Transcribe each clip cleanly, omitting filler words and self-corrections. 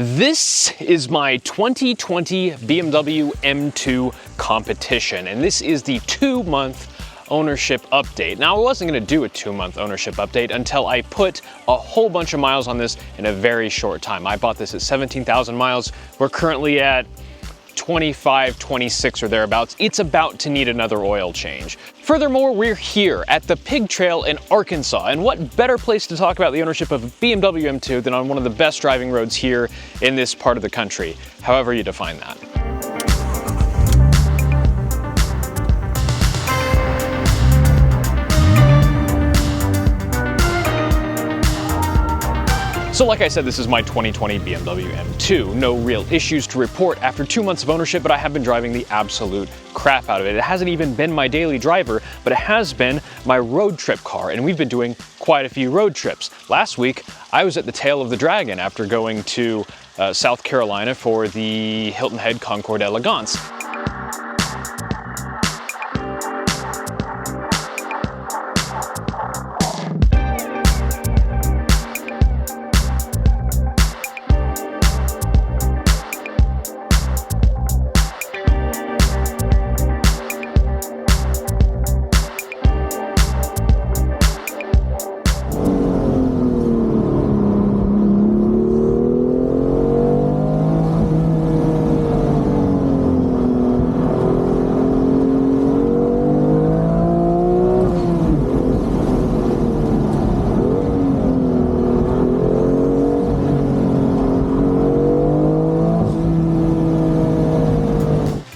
This is my 2020 BMW M2 competition, and this is the 2-month ownership update. Now, I wasn't going to do a 2-month ownership update until I put a whole bunch of miles on this in a very short time. I bought this at 17,000 miles. We're currently at 25, 26 or thereabouts. It's about to need another oil change. Furthermore, we're here at the Pig Trail in Arkansas, and what better place to talk about the ownership of a BMW M2 than on one of the best driving roads here in this part of the country, however you define that. So like I said, this is my 2020 BMW M2. No real issues to report after 2 months of ownership, but I have been driving the absolute crap out of it. It hasn't even been my daily driver, but it has been my road trip car, and we've been doing quite a few road trips. Last week, I was at the tail of the dragon after going to South Carolina for the Hilton Head Concours d'Elegance.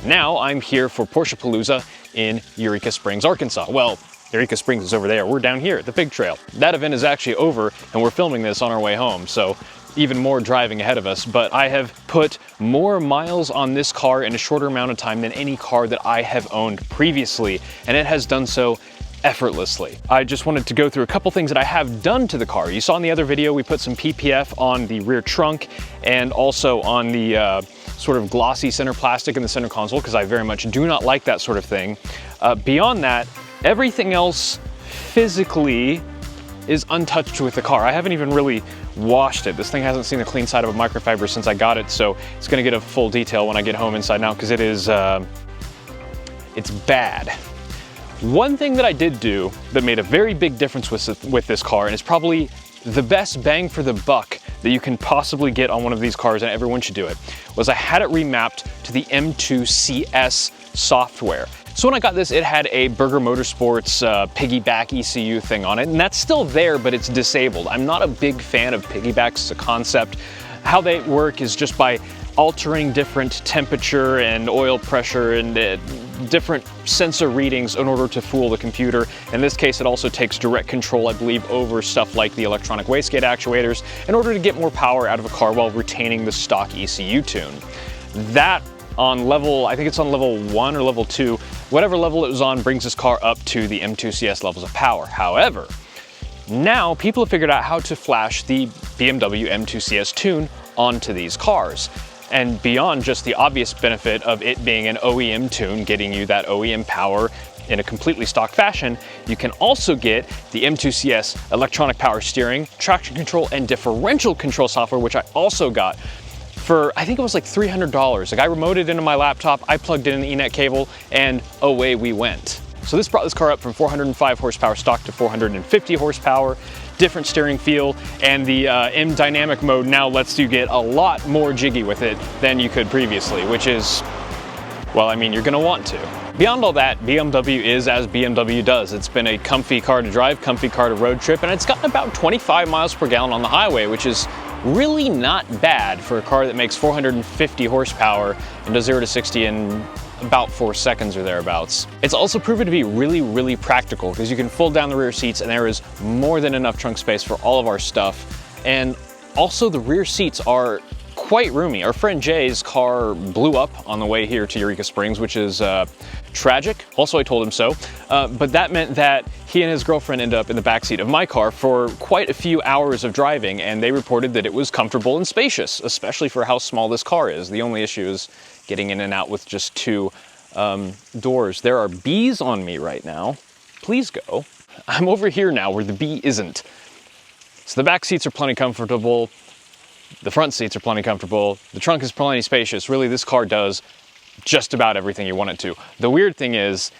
Now I'm here for Porsche Palooza in Eureka Springs, Arkansas. Well, Eureka Springs is over there. We're down here at the Pig Trail. That event is actually over and we're filming this on our way home, so even more driving ahead of us. But I have put more miles on this car in a shorter amount of time than any car that I have owned previously, and it has done so effortlessly. I just wanted to go through a couple things that I have done to the car. You saw in the other video, we put some PPF on the rear trunk and also on the sort of glossy center plastic in the center console, because I very much do not like that sort of thing. Beyond that, everything else physically is untouched with the car. I haven't even really washed it. This thing hasn't seen the clean side of a microfiber since I got it, so it's gonna get a full detail when I get home inside now, because it is, it's bad. One thing that I did do that made a very big difference with this car, and it's probably the best bang for the buck that you can possibly get on one of these cars, and everyone should do it, was I had it remapped to the M2 CS software. So when I got this, it had a Berger Motorsports piggyback ECU thing on it, and that's still there, but it's disabled. I'm not a big fan of piggybacks as a concept. How they work is just by altering different temperature and oil pressure and different sensor readings in order to fool the computer. In this case, it also takes direct control, I believe, over stuff like the electronic wastegate actuators in order to get more power out of a car while retaining the stock ECU tune. That on level, I think it's on level 1 or level 2, whatever level it was on brings this car up to the M2 CS levels of power. However, now people have figured out how to flash the BMW M2 CS tune onto these cars. And beyond just the obvious benefit of it being an OEM tune, getting you that OEM power in a completely stock fashion, you can also get the M2 CS electronic power steering, traction control, and differential control software, which I also got for, I think it was like $300. The guy remoted into my laptop, I plugged in an Ethernet cable, and away we went. So this brought this car up from 405 horsepower stock to 450 horsepower, different steering feel, and the M dynamic mode now lets you get a lot more jiggy with it than you could previously, which is, well, I mean, you're gonna want to. Beyond all that, BMW is as BMW does. It's been a comfy car to drive, comfy car to road trip, and it's gotten about 25 miles per gallon on the highway, which is really not bad for a car that makes 450 horsepower and does 0 to 60 in about 4 seconds or thereabouts. It's also proven to be really, really practical because you can fold down the rear seats and there is more than enough trunk space for all of our stuff. And also the rear seats are quite roomy. Our friend Jay's car blew up on the way here to Eureka Springs, which is tragic. Also, I told him so. But that meant that he and his girlfriend ended up in the backseat of my car for quite a few hours of driving, and they reported that it was comfortable and spacious, especially for how small this car is. The only issue is getting in and out with just 2 doors. There are bees on me right now. Please go. I'm over here now where the bee isn't. So the back seats are plenty comfortable. The front seats are plenty comfortable. The trunk is plenty spacious. Really, this car does just about everything you want it to. The weird thing is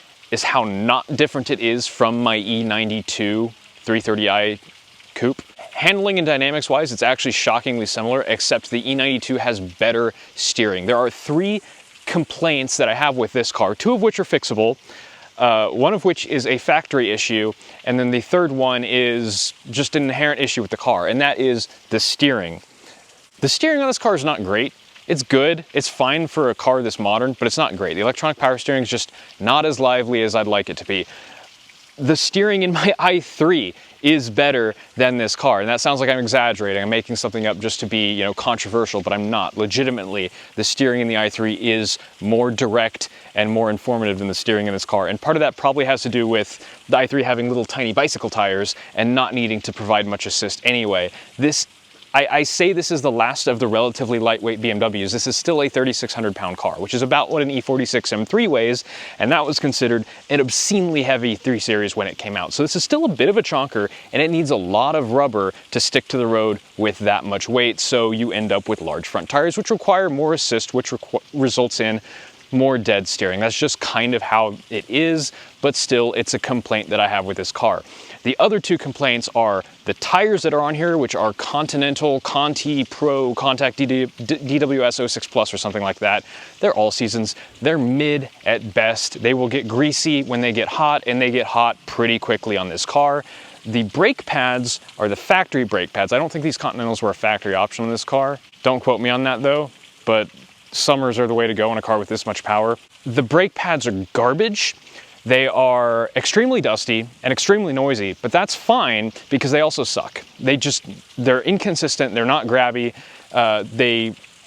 how not different it is from my E92 330i coupe. Handling and dynamics wise, it's actually shockingly similar, except the E92 has better steering. There are 3 complaints that I have with this car, 2 of which are fixable, one of which is a factory issue, and then the third one is just an inherent issue with the car, and that is the steering. The steering on this car is not great. It's good, it's fine for a car this modern, but it's not great. The electronic power steering is just not as lively as I'd like it to be. The steering in my i3 is better than this car, and that sounds like I'm exaggerating. I'm making something up just to be, you know, controversial, but I'm not. Legitimately, the steering in the i3 is more direct and more informative than the steering in this car, and part of that probably has to do with the i3 having little tiny bicycle tires and not needing to provide much assist anyway. I say this is the last of the relatively lightweight BMWs. This is still a 3,600 pound car, which is about what an E46 M3 weighs, and that was considered an obscenely heavy 3 Series when it came out. So this is still a bit of a chonker, and it needs a lot of rubber to stick to the road with that much weight, so you end up with large front tires, which require more assist, which results in more dead steering. That's just kind of how it is, but still, it's a complaint that I have with this car. The other 2 complaints are the tires that are on here, which are Continental, Conti Pro, Contact DWS 06 Plus or something like that. They're all seasons. They're mid at best. They will get greasy when they get hot, and they get hot pretty quickly on this car. The brake pads are the factory brake pads. I don't think these Continentals were a factory option on this car. Don't quote me on that though, but summers are the way to go in a car with this much power. The brake pads are garbage. They are extremely dusty and extremely noisy, but that's fine because they also suck. They're inconsistent, they're not grabby,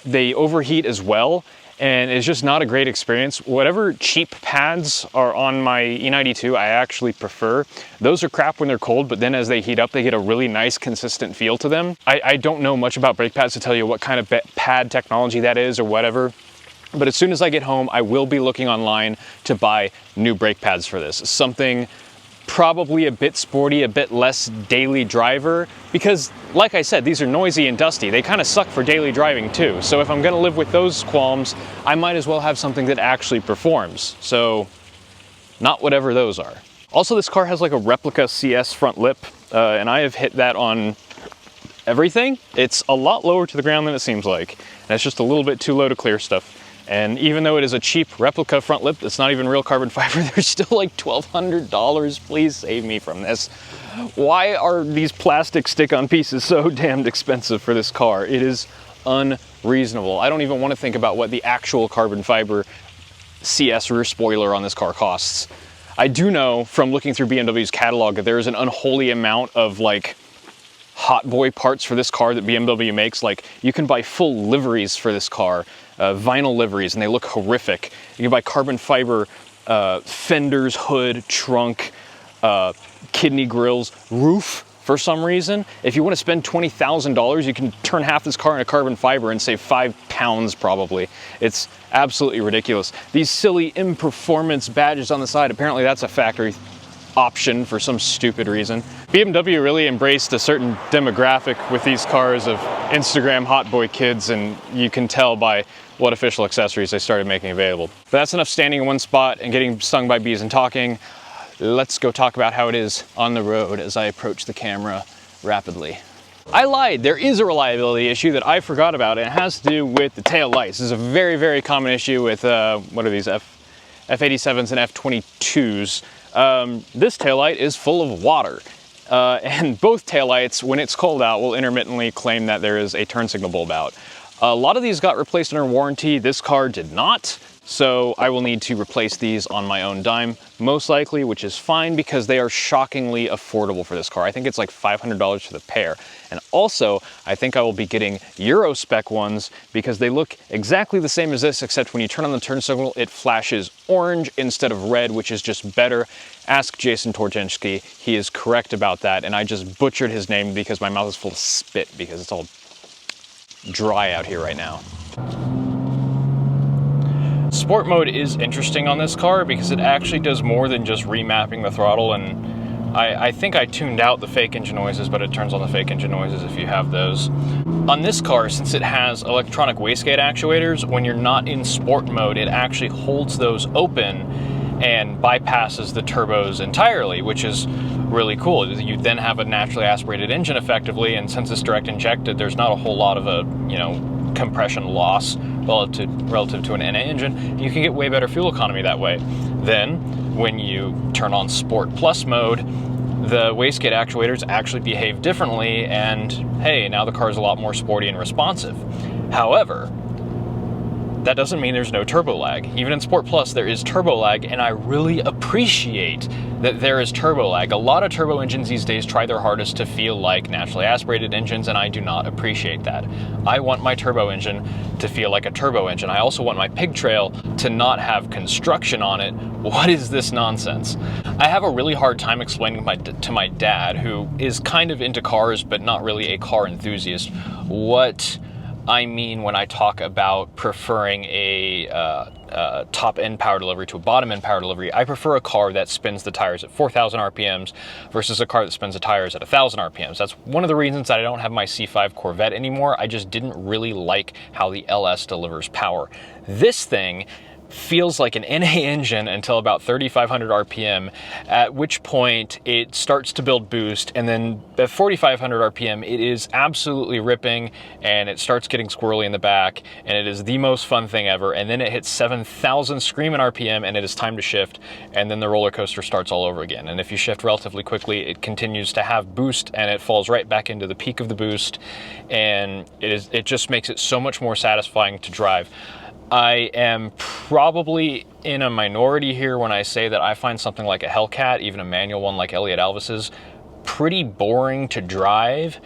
they overheat as well, and it's just not a great experience. Whatever cheap pads are on my E92, I actually prefer. Those are crap when they're cold, but then as they heat up, they get a really nice, consistent feel to them. I don't know much about brake pads to tell you what kind of pad technology that is or whatever, but as soon as I get home, I will be looking online to buy new brake pads for this. Something probably a bit sporty, a bit less daily driver, because like I said, these are noisy and dusty. They kind of suck for daily driving too. So if I'm gonna live with those qualms, I might as well have something that actually performs. So not whatever those are. Also, this car has like a replica CS front lip, and I have hit that on everything. It's a lot lower to the ground than it seems like, and it's just a little bit too low to clear stuff. And even though it is a cheap replica front lip that's not even real carbon fiber, they're still like $1,200. Please save me from this. Why are these plastic stick-on pieces so damned expensive for this car? It is unreasonable. I don't even want to think about what the actual carbon fiber CS rear spoiler on this car costs. I do know from looking through BMW's catalog that there is an unholy amount of like hot boy parts for this car that BMW makes. Like, you can buy full liveries for this car, vinyl liveries, and they look horrific. You can buy carbon fiber fenders, hood, trunk, kidney grills, roof for some reason. If you want to spend $20,000, you can turn half this car into carbon fiber and save 5 pounds probably. It's absolutely ridiculous. These silly in-performance badges on the side, apparently that's a factory option for some stupid reason. BMW really embraced a certain demographic with these cars of Instagram hot boy kids, and you can tell by what official accessories they started making available. But that's enough standing in one spot and getting stung by bees and talking. Let's go talk about how it is on the road as I approach the camera rapidly. I lied, there is a reliability issue that I forgot about, and it has to do with the tail lights. This is a very, very common issue with, what are these, F87s and F22s. This taillight is full of water, and both taillights, when it's cold out, will intermittently claim that there is a turn signal bulb out. A lot of these got replaced under warranty. This car did not, so I will need to replace these on my own dime, most likely, which is fine because they are shockingly affordable for this car. I think it's like $500 for the pair. And also, I think I will be getting Euro spec ones because they look exactly the same as this, except when you turn on the turn signal, it flashes orange instead of red, which is just better. Ask Jason Torczynski, he is correct about that, and I just butchered his name because my mouth is full of spit because it's all dry out here right now. Sport mode is interesting on this car because it actually does more than just remapping the throttle, and I think I tuned out the fake engine noises, but it turns on the fake engine noises if you have those. On this car, since it has electronic wastegate actuators, when you're not in sport mode, it actually holds those open and bypasses the turbos entirely, which is really cool. You then have a naturally aspirated engine effectively, and since it's direct injected, there's not a whole lot of a, compression loss relative to an NA engine. You can get way better fuel economy that way. Then, when you turn on Sport Plus mode, the wastegate actuators actually behave differently, and hey, now the car is a lot more sporty and responsive. However, that doesn't mean there's no turbo lag. Even in Sport Plus, there is turbo lag, and I really appreciate that there is turbo lag. A lot of turbo engines these days try their hardest to feel like naturally aspirated engines, and I do not appreciate that. I want my turbo engine to feel like a turbo engine. I also want my pigtail to not have construction on it. What is this nonsense? I have a really hard time explaining to my dad, who is kind of into cars, but not really a car enthusiast, what I mean when I talk about preferring a top-end power delivery to a bottom-end power delivery. I prefer a car that spins the tires at 4,000 RPMs versus a car that spins the tires at 1,000 RPMs. That's one of the reasons that I don't have my C5 Corvette anymore. I just didn't really like how the LS delivers power. This thing feels like an NA engine until about 3,500 RPM, at which point it starts to build boost, and then at 4,500 RPM it is absolutely ripping, and it starts getting squirrely in the back, and it is the most fun thing ever. And then it hits 7,000 screaming RPM, and it is time to shift, and then the roller coaster starts all over again. And if you shift relatively quickly, it continues to have boost, and it falls right back into the peak of the boost, and it just makes it so much more satisfying to drive. I am probably in a minority here when I say that I find something like a Hellcat, even a manual one like Elliot Alvis's, pretty boring to drive,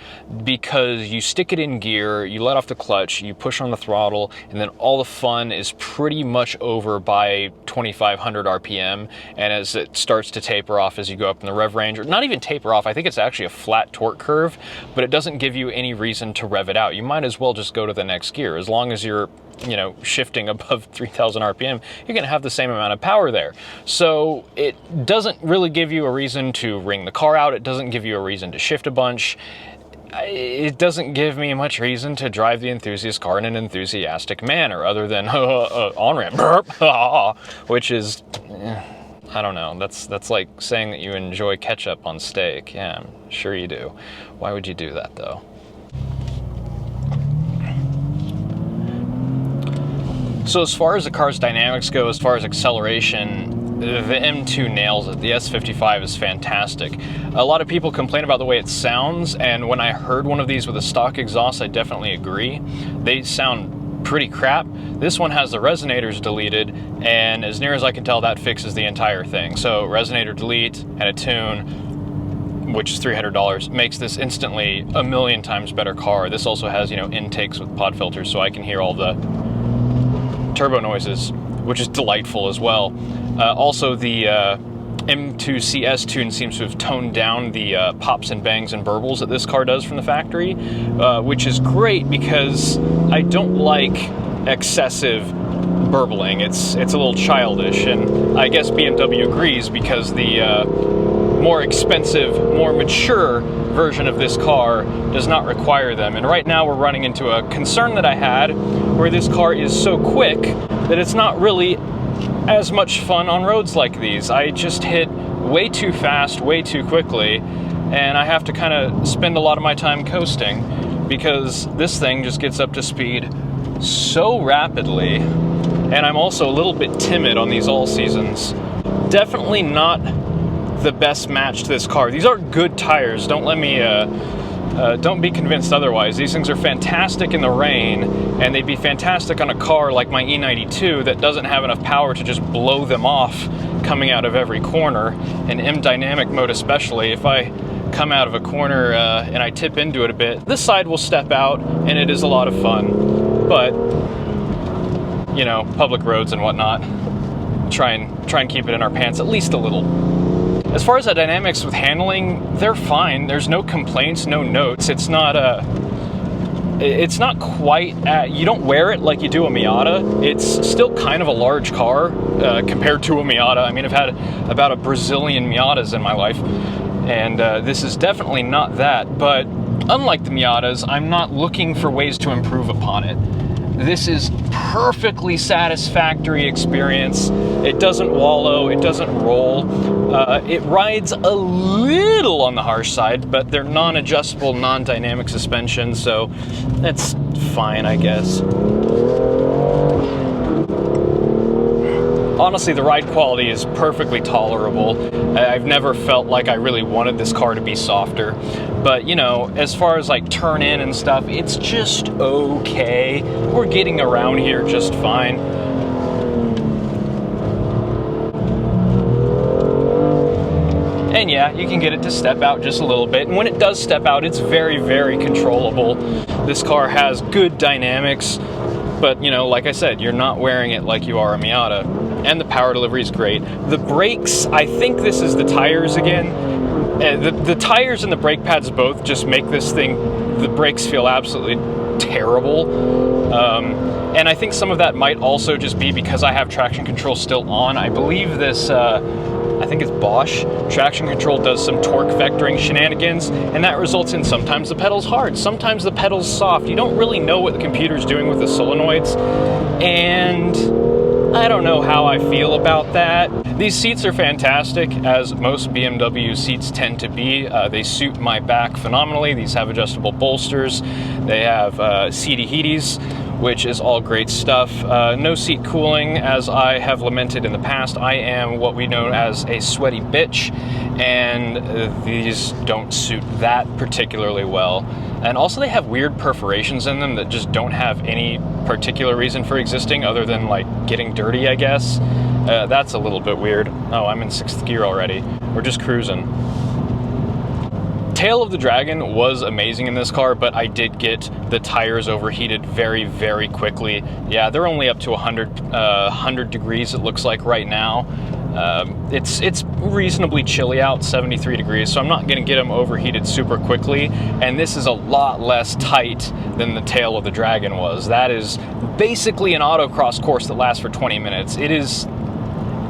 because you stick it in gear, you let off the clutch, you push on the throttle, and then all the fun is pretty much over by 2,500 RPM. And as it starts to taper off as you go up in the rev range, or not even taper off, I think it's actually a flat torque curve, but it doesn't give you any reason to rev it out. You might as well just go to the next gear. As long as you're shifting above 3,000 RPM, you're going to have the same amount of power there. So it doesn't really give you a reason to wring the car out. It doesn't give you a reason to shift a bunch. It doesn't give me much reason to drive the enthusiast car in an enthusiastic manner, other than on-ramp burp, which is, I don't know. That's like saying that you enjoy ketchup on steak. Yeah, I'm sure you do. Why would you do that, though? So as far as the car's dynamics go, as far as acceleration, the M2 nails it. The S55 is fantastic. A lot of people complain about the way it sounds, and when I heard one of these with a stock exhaust, I definitely agree. They sound pretty crap. This one has the resonators deleted, and as near as I can tell, that fixes the entire thing. So resonator delete and a tune, which is $300, makes this instantly a million times better car. This also has, intakes with pod filters, so I can hear all the turbo noises, which is delightful as well. Also, the M2 CS tune seems to have toned down the pops and bangs and burbles that this car does from the factory, which is great because I don't like excessive burbling. It's a little childish, and I guess BMW agrees, because the more expensive, more mature version of this car does not require them. And right now we're running into a concern that I had, where this car is so quick that it's not really as much fun on roads like these. I just hit way too fast, way too quickly, and I have to kind of spend a lot of my time coasting, because this thing just gets up to speed so rapidly. And I'm also a little bit timid on these all seasons. Definitely not the best match to this car. These are good tires. Don't let me don't be convinced otherwise. These things are fantastic in the rain, and they'd be fantastic on a car like my E92 that doesn't have enough power to just blow them off coming out of every corner. In M dynamic mode especially, if I come out of a corner and I tip into it a bit, this side will step out, and it is a lot of fun. But public roads and whatnot, try and keep it in our pants at least a little. As far as the dynamics with handling, they're fine. There's no complaints, no notes. It's not quite, you don't wear it like you do a Miata. It's still kind of a large car compared to a Miata. I mean, I've had about a Brazilian Miatas in my life, and this is definitely not that, but unlike the Miatas, I'm not looking for ways to improve upon it. This is perfectly satisfactory experience. It doesn't wallow, it doesn't roll. It rides a little on the harsh side, but they're non-adjustable, non-dynamic suspension, so that's fine, I guess. Honestly, the ride quality is perfectly tolerable. I've never felt like I really wanted this car to be softer. But, you know, as far as like turn in and stuff, it's just okay. We're getting around here just fine. And yeah, you can get it to step out just a little bit. And when it does step out, it's very, very controllable. This car has good dynamics. But, you know, like I said, you're not wearing it like you are a Miata. And the power delivery is great. The brakes, I think this is the tires again. The tires and the brake pads both just make this thing, the brakes feel absolutely terrible. And I think some of that might also just be because I have traction control still on. I believe this, I think it's Bosch, traction control does some torque vectoring shenanigans, and that results in sometimes the pedal's hard, sometimes the pedal's soft. You don't really know what the computer's doing with the solenoids, and I don't know how I feel about that. These seats are fantastic, as most BMW seats tend to be. They suit my back phenomenally. These have adjustable bolsters. They have seaty heaties, which is all great stuff. No seat cooling, as I have lamented in the past. I am what we know as a sweaty bitch, and these don't suit that particularly well. And also they have weird perforations in them that just don't have any particular reason for existing other than like getting dirty, I guess. That's a little bit weird. Oh, I'm in 6th gear already. We're just cruising. Tail of the Dragon was amazing in this car, but I did get the tires overheated very, very quickly. Yeah, they're only up to 100 degrees, it looks like right now. It's reasonably chilly out, 73 degrees, so I'm not gonna get them overheated super quickly, and this is a lot less tight than the Tail of the Dragon was. That is basically an autocross course that lasts for 20 minutes. It is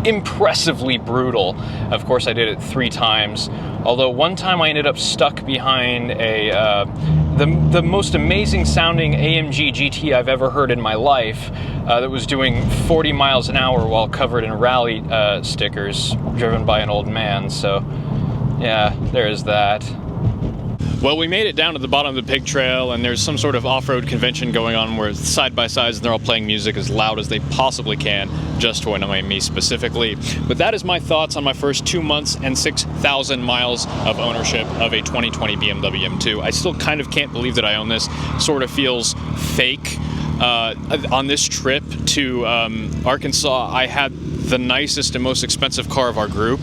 impressively brutal. Of course, I did it 3 times, although one time I ended up stuck behind the most amazing sounding AMG GT I've ever heard in my life, that was doing 40 miles an hour while covered in rally stickers, driven by an old man. So yeah, there's that. Well, we made it down to the bottom of the pig trail, and there's some sort of off-road convention going on where it's side-by-sides and they're all playing music as loud as they possibly can, just to annoy me specifically. But that is my thoughts on my first 2 months and 6,000 miles of ownership of a 2020 BMW M2. I still kind of can't believe that I own this. Sort of feels fake. On this trip to Arkansas, I had the nicest and most expensive car of our group,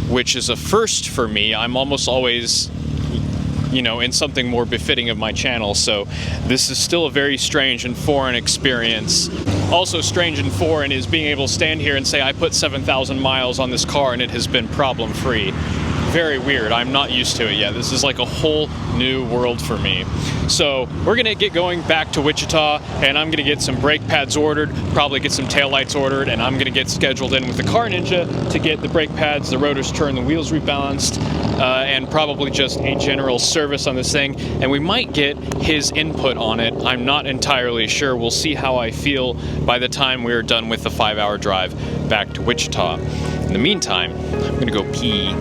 which is a first for me. I'm almost always, you know, in something more befitting of my channel, so this is still a very strange and foreign experience. Also strange and foreign is being able to stand here and say I put 7,000 miles on this car and it has been problem-free. Very weird. I'm not used to it yet. This is like a whole new world for me. So we're gonna get going back to Wichita, and I'm gonna get some brake pads ordered, probably get some taillights ordered, and I'm gonna get scheduled in with the Car Ninja to get the brake pads, the rotors turned, the wheels rebalanced, and probably just a general service on this thing. And we might get his input on it. I'm not entirely sure. We'll see how I feel by the time we're done with the 5-hour drive back to Wichita. In the meantime, I'm gonna go pee.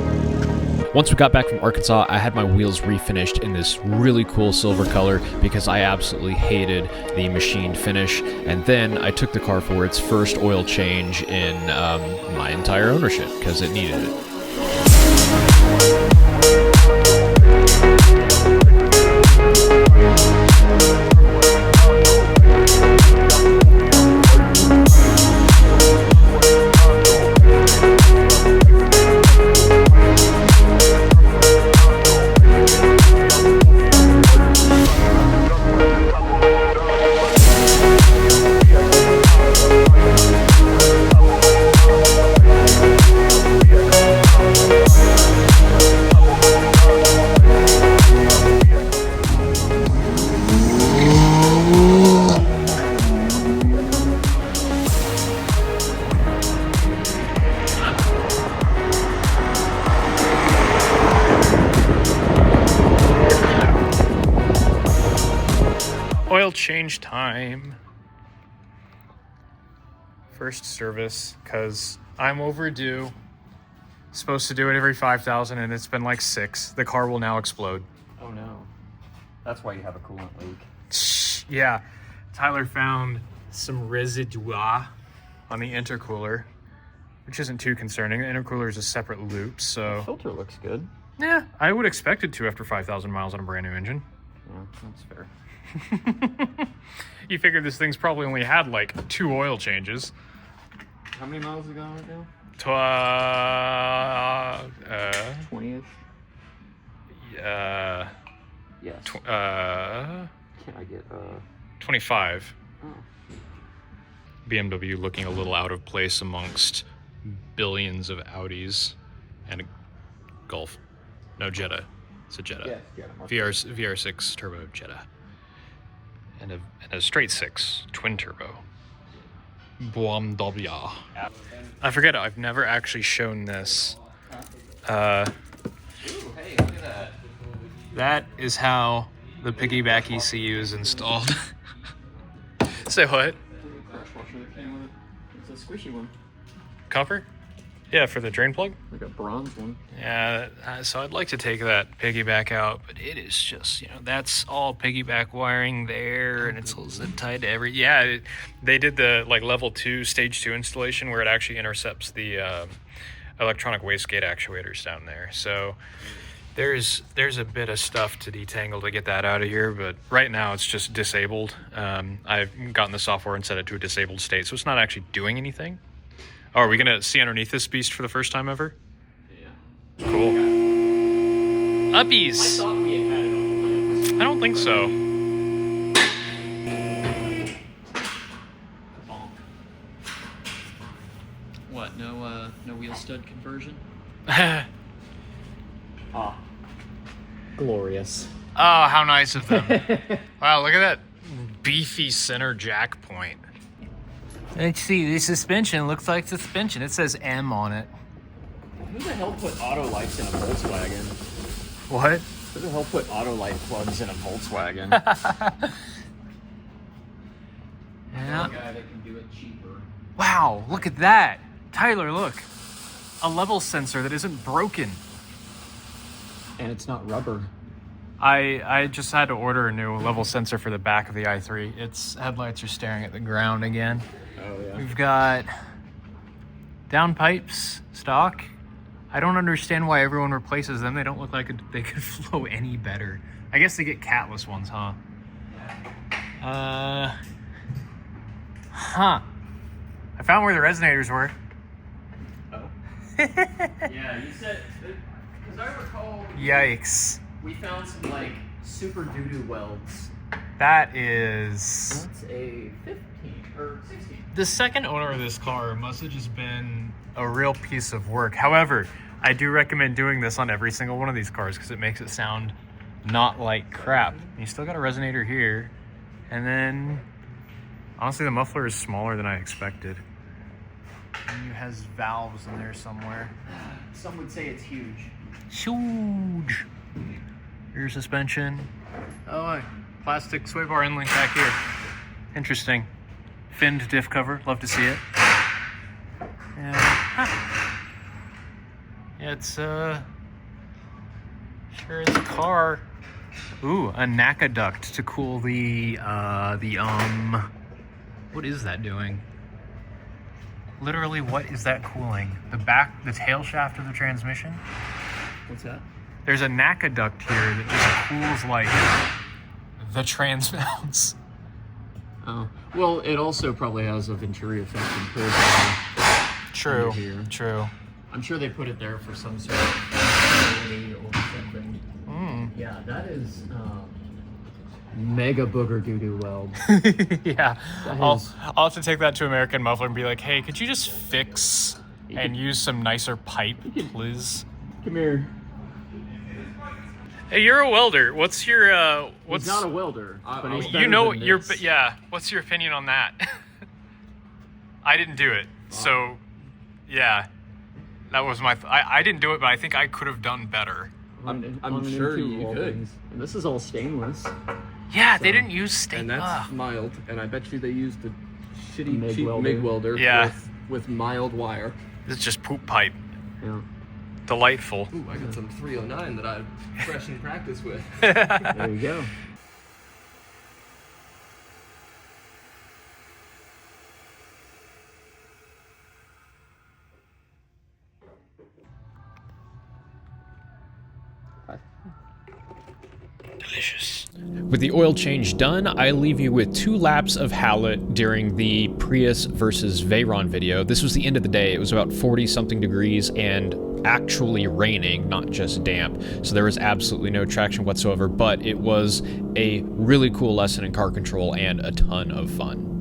Once we got back from Arkansas, I had my wheels refinished in this really cool silver color because I absolutely hated the machined finish. And then I took the car for its first oil change in my entire ownership because it needed it. change time. First service, because I'm overdue. Supposed to do it every 5,000 and it's been like 6. The car will now explode. Oh no. That's why you have a coolant leak. Yeah. Tyler found some residue on the intercooler, which isn't too concerning. The intercooler is a separate loop, so... The filter looks good. Yeah, I would expect it to after 5,000 miles on a brand new engine. Yeah, that's fair. You figure this thing's probably only had like 2 oil changes. How many miles is it going right now? 20-ish? Yes. Can I get 25. Oh. BMW looking a little out of place amongst billions of Audis and a Golf. No, Jetta. It's a Jetta. Yeah, VR6 turbo Jetta. And a straight 6 twin turbo. BMW. I forget, I've never actually shown this. Ooh, hey, look at that. That is how the piggyback ECU is installed. Say what? Crash washer that came with it. It's a squishy one. Copper? Yeah, for the drain plug? Like a bronze one. Yeah, so I'd like to take that piggyback out, but it is just, that's all piggyback wiring there, and it's all tied to every... Yeah, they did the, level 2, stage 2 installation where it actually intercepts the electronic wastegate actuators down there. So there's a bit of stuff to detangle to get that out of here, but right now it's just disabled. I've gotten the software and set it to a disabled state, so it's not actually doing anything. Oh, are we going to see underneath this beast for the first time ever? Yeah. Cool. Uppies! I thought we had it on. I don't think so. What, no wheel stud conversion? Glorious. Oh, how nice of them. Wow, look at that beefy center jack point. Let's see, the suspension looks like suspension. It says M on it. Who the hell put auto lights in a Volkswagen? What? Who the hell put auto light plugs in a Volkswagen? Yeah. A guy that can do it cheaper. Wow, look at that. Tyler, look. A level sensor that isn't broken. And it's not rubber. I just had to order a new level sensor for the back of the i3. Its headlights are staring at the ground again. Oh, yeah. We've got downpipes, stock. I don't understand why everyone replaces them. They don't look like they could flow any better. I guess they get catless ones, huh? I found where the resonators were. Oh. Yeah, you said, because I recall... Yikes. We found some, super doo-doo welds. That is... That's a 15 or 16. The second owner of this car must have just been a real piece of work. However, I do recommend doing this on every single one of these cars because it makes it sound not like crap. You still got a resonator here. And then, honestly, the muffler is smaller than I expected. And it has valves in there somewhere. Some would say it's huge. Huge. Rear suspension. Oh, plastic sway bar end link back here. Interesting. Finned diff cover. Love to see it. Yeah, it's sure is a car. Ooh, a NACA duct to cool the what is that doing? Literally, what is that cooling? The tail shaft of the transmission? What's that? There's a NACA duct here that just cools the trans mounts. Oh, well, it also probably has a Venturi effect and True, here. true. I'm sure they put it there for some sort of facility or something. Yeah, that is mega booger doo-doo weld. Yeah, I'll have to take that to American Muffler and be like, hey, could you just fix and use some nicer pipe, please? Come here. Hey, you're a welder. What's your what's He's not a welder, but he's you know better than your this. yeah? What's your opinion on that? I didn't do it, so yeah, that was my. I didn't do it, but I think I could have done better. I'm sure you could. And this is all stainless. Yeah, they didn't use steak. And that's mild. And I bet you they used a shitty, MIG cheap welder. MIG welder Yeah. with mild wire. It's just poop pipe. Yeah. Delightful. Ooh, I got some 309 that I'm fresh in practice with. There you go. Delicious. With the oil change done, I leave you with 2 laps of Howlett during the Prius versus Veyron video. This was the end of the day. It was about 40-something degrees and actually raining, not just damp. So there was absolutely no traction whatsoever, but it was a really cool lesson in car control and a ton of fun.